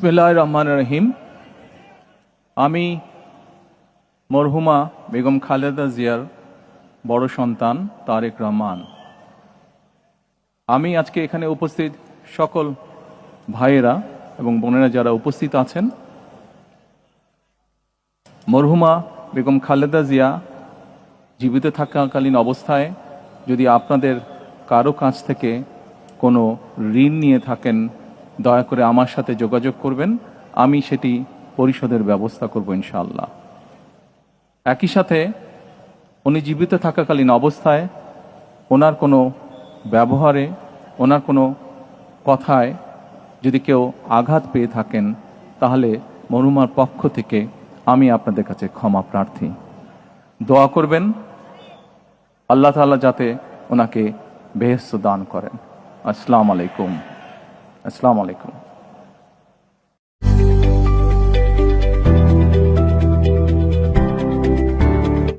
বিসমিল্লাহির রহমানির রহিম। আমি মরহুমা বেগম খালেদা জিয়ার বড় সন্তান তারেক রহমান। আমি আজকে এখানে উপস্থিত সকল ভাইয়েরা এবং বোনেরা যারা উপস্থিত আছেন, মরহুমা বেগম খালেদা জিয়া জীবিত থাকাকালীন অবস্থায় যদি আপনাদের কারো কাছ থেকে কোনো ঋণ নিয়ে থাকেন, দয়া করে আমার সাথে যোগাযোগ করবেন, আমি সেটি পরিশোধের ব্যবস্থা করব ইনশাআল্লাহ। একই সাথে উনি জীবিত থাকাকালীন অবস্থায় ওনার কোনো ব্যবহারে, ওনার কোনো কথায় যদি কেউ আঘাত পেয়ে থাকেন, তাহলে মরহুমার পক্ষ থেকে আমি আপনাদের কাছে ক্ষমা প্রার্থী। দোয়া করবেন আল্লাহ তাআলা যাতে ওনাকে বেহেশত দান করেন। আসসালামু আলাইকুম।